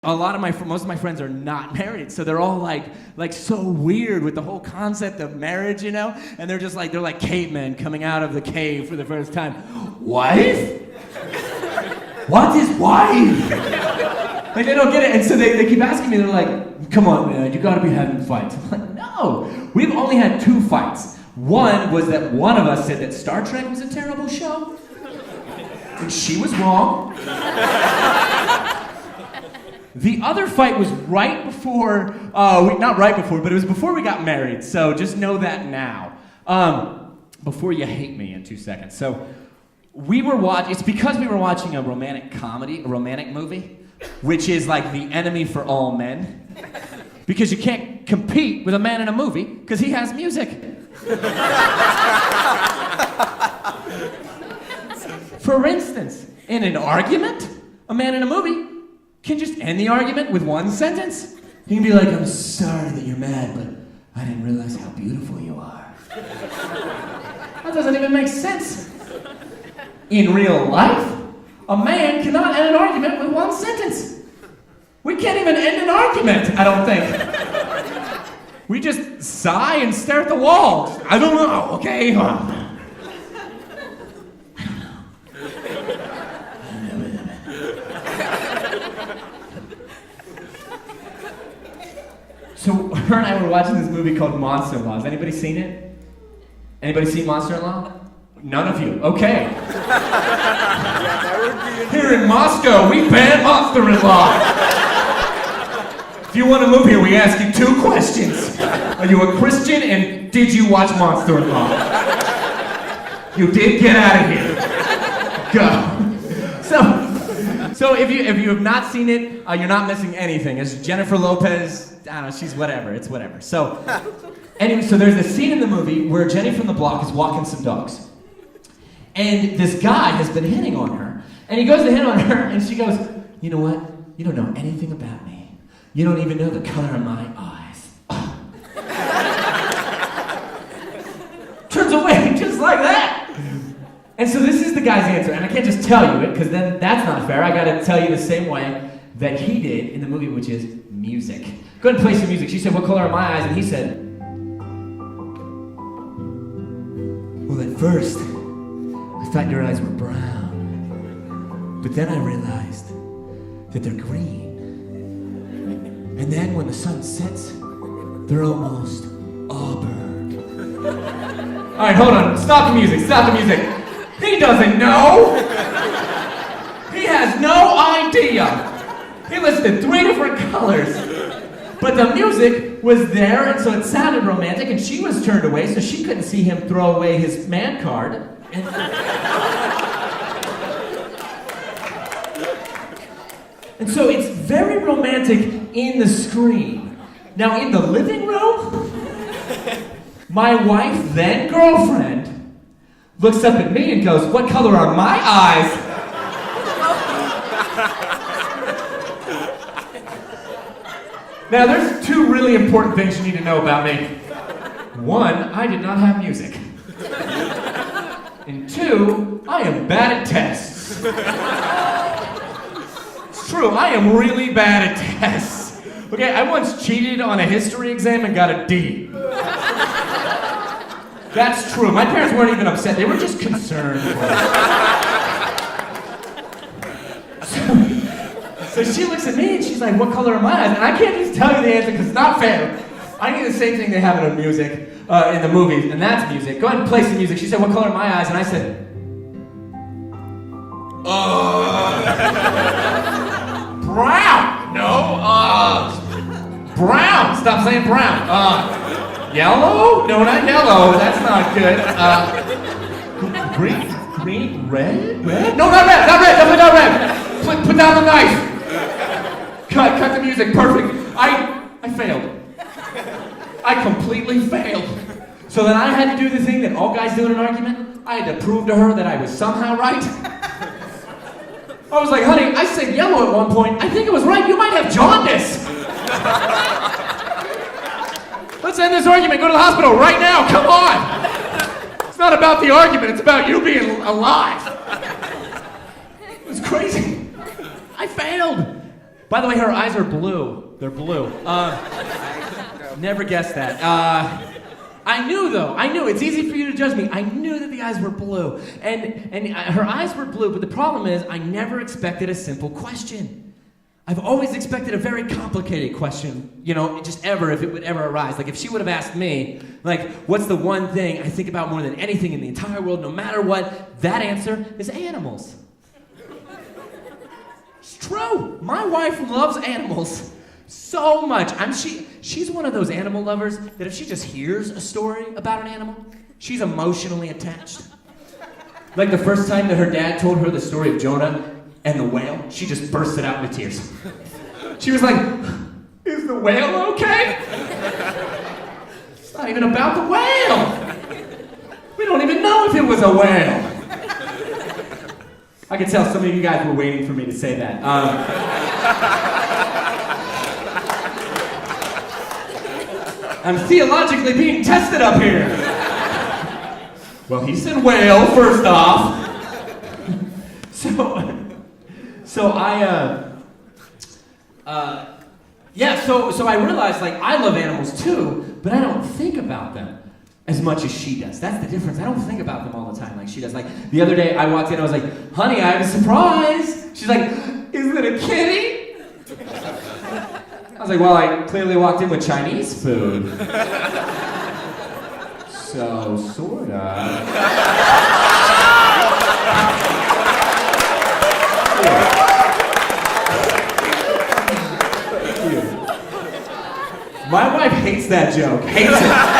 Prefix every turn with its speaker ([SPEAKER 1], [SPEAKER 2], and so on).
[SPEAKER 1] most of my friends are not married, so they're all like so weird with the whole concept of marriage, you know? And they're like cavemen coming out of the cave for the first time. Wife? What is wife? Like they don't get it, and so they keep asking me. They're like, "Come on, man, you gotta be having fights." I'm like, "No, we've only had 2 fights. One was that one of us said that Star Trek was a terrible show, and she was wrong." The other fight was right before, not right before, but it was before we got married, so just know that now. Before you hate me in 2 seconds. So it's because we were watching a romantic comedy, a romantic movie, which is like the enemy for all men. Because you can't compete with a man in a movie, because he has music. For instance, in an argument, a man in a movie can just end the argument with one sentence. He can be like, "I'm sorry that you're mad, but I didn't realize how beautiful you are." That doesn't even make sense. In real life, a man cannot end an argument with one sentence. We can't even end an argument, I don't think. We just sigh and stare at the wall. I don't know, okay? So her and I were watching this movie called Monster-in-Law. Has anybody seen it? Anybody seen Monster-in-Law? None of you. Okay. Here in Moscow, we ban Monster-in-Law. If you want to move here, we ask you 2 questions. Are you a Christian, and did you watch Monster-in-Law? You did? Get out of here. Go. So if you have not seen it, you're not missing anything. It's Jennifer Lopez. I don't know, she's whatever. It's whatever. So anyway, so there's a scene in the movie where Jenny from the block is walking some dogs. And this guy has been hitting on her. And he goes to hit on her, and she goes, "You know what? You don't know anything about me. You don't even know the color of my eyes." Turns away just like that. And so this is the guy's answer. And I can't just tell you it, because then that's not fair. I got to tell you the same way that he did in the movie, which is music. Go ahead and play some music. She said, "What color are my eyes?" And he said, "Well, at first, I thought your eyes were brown. But then I realized that they're green. And then when the sun sets, they're almost auburn." All right, hold on. Stop the music. Stop the music. He doesn't know. He has no idea. He listed 3 different colors. But the music was there, and so it sounded romantic, and she was turned away, so she couldn't see him throw away his man card. And so it's very romantic in the screen. Now in the living room, my wife, then girlfriend, looks up at me and goes, "What color are my eyes?" Now there's 2 really important things you need to know about me. 1, I did not have music. And 2, I am bad at tests. It's true, I am really bad at tests. Okay, I once cheated on a history exam and got a D. That's true. My parents weren't even upset. They were just concerned. So she looks at me and she's like, "What color are my eyes?" And I can't just tell you the answer because it's not fair. I need the same thing they have in music, in the movies, and that's music. Go ahead and play some music. She said, "What color are my eyes?" And I said, brown. No, brown. Stop saying brown. Yellow? No, not yellow. That's not good. Green, red? No, not red. Definitely not red. Put down the knife. Cut the music. Perfect. I failed. I completely failed. So then I had to do the thing that all guys do in an argument. I had to prove to her that I was somehow right. I was like, "Honey, I said yellow at one point. I think it was right. You might have jaundice. Let's end this argument. Go to the hospital right now. Come on." It's not about the argument. It's about you being alive. It was crazy. I failed. By the way, her eyes are blue. They're blue. Never guessed that. I knew, though. I knew. It's easy for you to judge me. I knew that the eyes were blue. And her eyes were blue, but the problem is I never expected a simple question. I've always expected a very complicated question, you know, just ever, if it would ever arise. Like, if she would have asked me, like, what's the one thing I think about more than anything in the entire world, no matter what, that answer is animals. It's true. My wife loves animals so much. She's one of those animal lovers that if she just hears a story about an animal, she's emotionally attached. Like the first time that her dad told her the story of Jonah and the whale, she just bursted out into tears. She was like, is the whale okay? It's not even about the whale. We don't even know if it was a whale. I could tell some of you guys were waiting for me to say that. I'm theologically being tested up here. Well, he said whale, first off. So I realized, like, I love animals too, but I don't think about them as much as she does. That's the difference. I don't think about them all the time like she does. Like, the other day I walked in, I was like, honey, I have a surprise. She's like, is it a kitty? I was like, well, I clearly walked in with Chinese food. So, sorta. My wife hates that joke. Hates it.